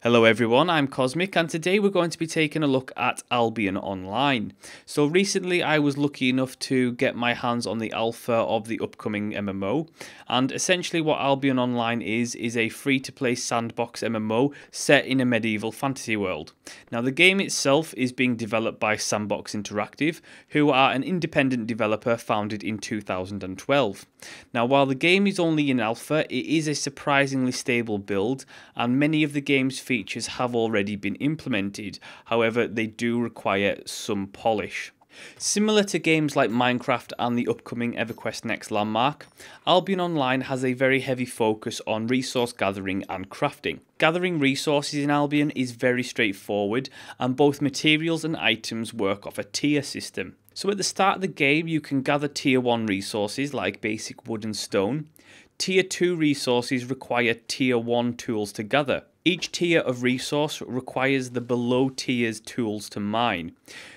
Hello everyone, I'm Cosmic and today we're going to be taking a look at Albion Online. So recently I was lucky enough to get my hands on the alpha of the upcoming MMO, and essentially what Albion Online is a free-to-play sandbox MMO set in a medieval fantasy world. Now the game itself is being developed by Sandbox Interactive, who are an independent developer founded in 2012. Now while the game is only in alpha, it is a surprisingly stable build and many of the game's features have already been implemented, however they do require some polish. Similar to games like Minecraft and the upcoming EverQuest Next Landmark, Albion Online has a very heavy focus on resource gathering and crafting. Gathering resources in Albion is very straightforward, and both materials and items work off a tier system. So at the start of the game you can gather tier 1 resources like basic wood and stone. Tier 2 resources require tier 1 tools to gather. Each tier of resource requires the below tiers tools to mine.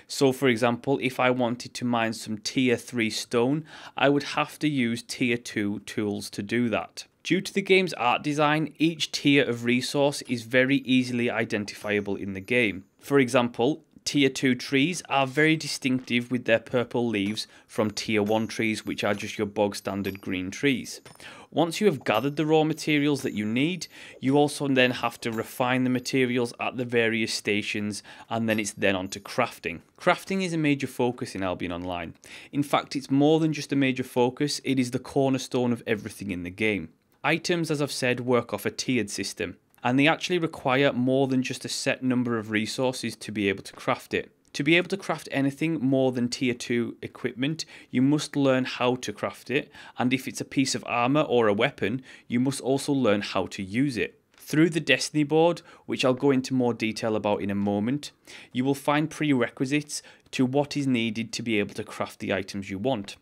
So for example, if I wanted to mine some tier 3 stone, I would have to use tier 2 tools to do that. Due to the game's art design, each tier of resource is very easily identifiable in the game. For example, Tier 2 trees are very distinctive with their purple leaves from Tier 1 trees, which are just your bog standard green trees. Once you have gathered the raw materials that you need, you also then have to refine the materials at the various stations, and then it's then on to crafting. Crafting is a major focus in Albion Online. In fact, it's more than just a major focus, it is the cornerstone of everything in the game. Items, as I've said, work off a tiered system, and they actually require more than just a set number of resources to be able to craft it. To be able to craft anything more than tier 2 equipment, you must learn how to craft it, and if it's a piece of armor or a weapon, you must also learn how to use it. Through the Destiny board, which I'll go into more detail about in a moment, you will find prerequisites to what is needed to be able to craft the items you want.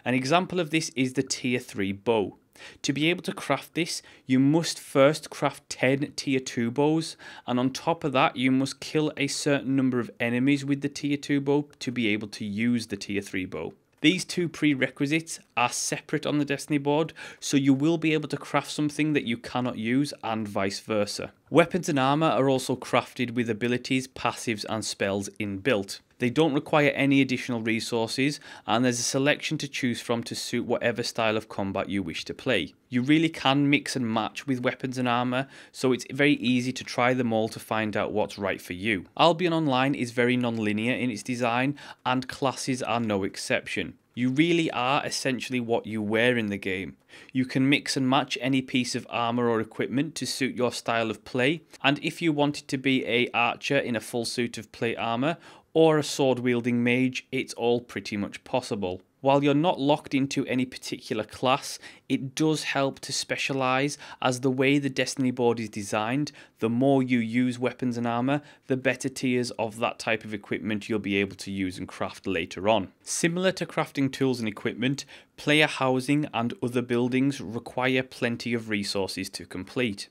An example of this is the tier 3 bow. To be able to craft this, you must first craft 10 tier 2 bows, and on top of that you must kill a certain number of enemies with the tier 2 bow to be able to use the tier 3 bow. These two prerequisites are separate on the Destiny board, so you will be able to craft something that you cannot use and vice versa. Weapons and armor are also crafted with abilities, passives and spells inbuilt. They don't require any additional resources, and there's a selection to choose from to suit whatever style of combat you wish to play. You really can mix and match with weapons and armor, so it's very easy to try them all to find out what's right for you. Albion Online is very non-linear in its design, and classes are no exception. You really are essentially what you wear in the game. You can mix and match any piece of armor or equipment to suit your style of play, and if you wanted to be an archer in a full suit of plate armor, or a sword-wielding mage, it's all pretty much possible. While you're not locked into any particular class, it does help to specialise, as the way the Destiny board is designed, the more you use weapons and armour, the better tiers of that type of equipment you'll be able to use and craft later on. Similar to crafting tools and equipment, player housing and other buildings require plenty of resources to complete.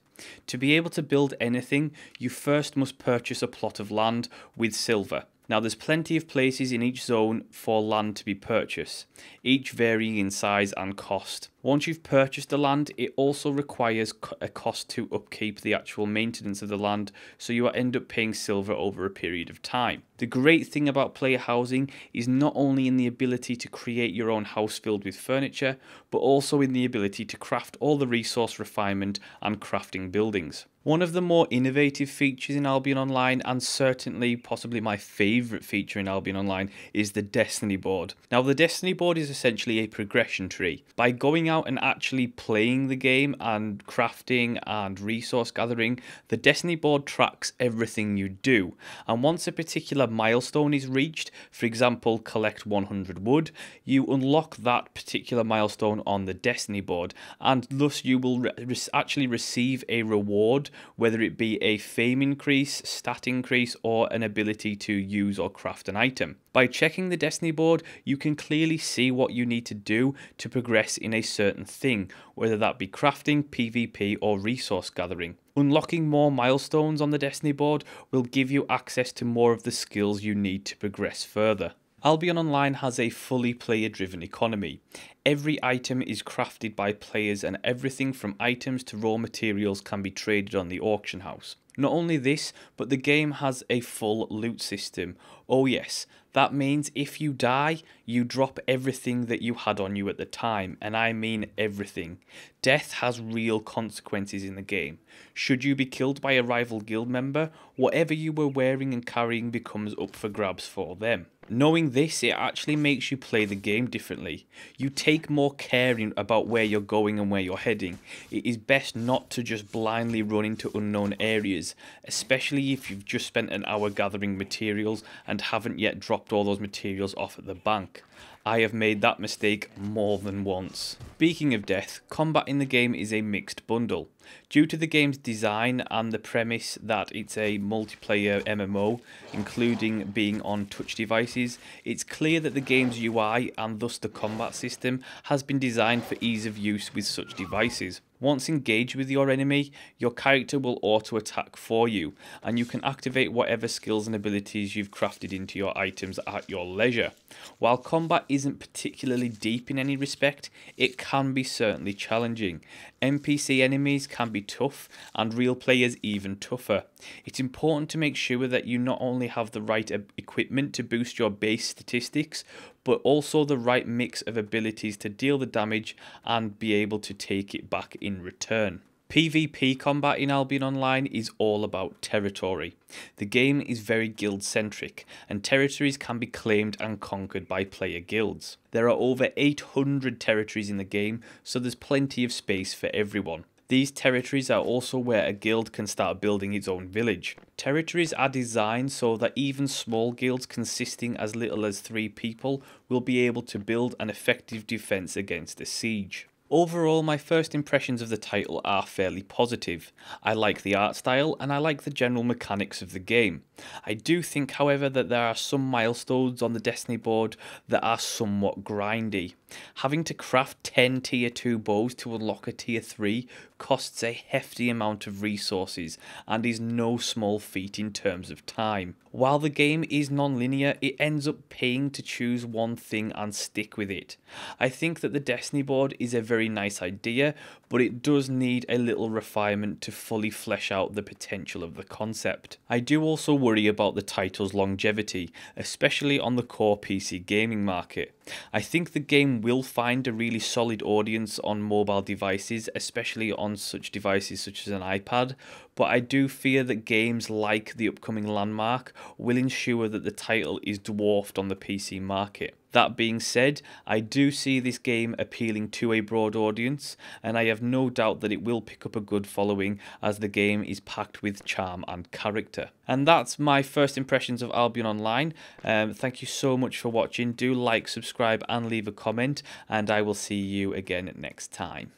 To be able to build anything, you first must purchase a plot of land with silver. Now there's plenty of places in each zone for land to be purchased, each varying in size and cost. Once you've purchased the land, it also requires a cost to upkeep the actual maintenance of the land, so you end up paying silver over a period of time. The great thing about player housing is not only in the ability to create your own house filled with furniture, but also in the ability to craft all the resource refinement and crafting buildings. One of the more innovative features in Albion Online, and certainly possibly my favourite feature in Albion Online, is the Destiny board. Now the Destiny board is essentially a progression tree. By going out and actually playing the game and crafting and resource gathering, the Destiny board tracks everything you do, and once a particular milestone is reached, for example collect 100 wood, you unlock that particular milestone on the Destiny board, and thus you will actually receive a reward, whether it be a fame increase, stat increase, or an ability to use or craft an item. By checking the Destiny board, you can clearly see what you need to do to progress in a certain thing, whether that be crafting, PvP, or resource gathering. Unlocking more milestones on the Destiny board will give you access to more of the skills you need to progress further. Albion Online has a fully player-driven economy. Every item is crafted by players, and everything from items to raw materials can be traded on the auction house. Not only this, but the game has a full loot system. Oh yes, that means if you die, you drop everything that you had on you at the time, and I mean everything. Death has real consequences in the game. Should you be killed by a rival guild member, whatever you were wearing and carrying becomes up for grabs for them. Knowing this, it actually makes you play the game differently. You take more care about where you're going and where you're heading. It is best not to just blindly run into unknown areas, especially if you've just spent an hour gathering materials and haven't yet dropped all those materials off at the bank. I have made that mistake more than once. Speaking of death, combat in the game is a mixed bundle. Due to the game's design and the premise that it's a multiplayer MMO, including being on touch devices, it's clear that the game's UI and thus the combat system has been designed for ease of use with such devices. Once engaged with your enemy, your character will auto-attack for you, and you can activate whatever skills and abilities you've crafted into your items at your leisure. While combat isn't particularly deep in any respect, it can be certainly challenging. NPC enemies can be tough, and real players even tougher. It's important to make sure that you not only have the right equipment to boost your base statistics, but also the right mix of abilities to deal the damage and be able to take it back in return. PvP combat in Albion Online is all about territory. The game is very guild centric, and territories can be claimed and conquered by player guilds. There are over 800 territories in the game, so there's plenty of space for everyone. These territories are also where a guild can start building its own village. Territories are designed so that even small guilds consisting as little as 3 people will be able to build an effective defense against a siege. Overall, my first impressions of the title are fairly positive. I like the art style and I like the general mechanics of the game. I do think, however, that there are some milestones on the Destiny board that are somewhat grindy. Having to craft 10 tier 2 bows to unlock a tier 3 costs a hefty amount of resources and is no small feat in terms of time. While the game is non-linear, it ends up paying to choose one thing and stick with it. I think that the Destiny board is a very nice idea, but it does need a little refinement to fully flesh out the potential of the concept. I do also worry about the title's longevity, especially on the core PC gaming market. I think the game will find a really solid audience on mobile devices, especially on such devices such as an iPad, but I do fear that games like the upcoming Landmark will ensure that the title is dwarfed on the PC market. That being said, I do see this game appealing to a broad audience, and I have no doubt that it will pick up a good following as the game is packed with charm and character. And that's my first impressions of Albion Online. Thank you so much for watching. Do like, subscribe and leave a comment, and I will see you again next time.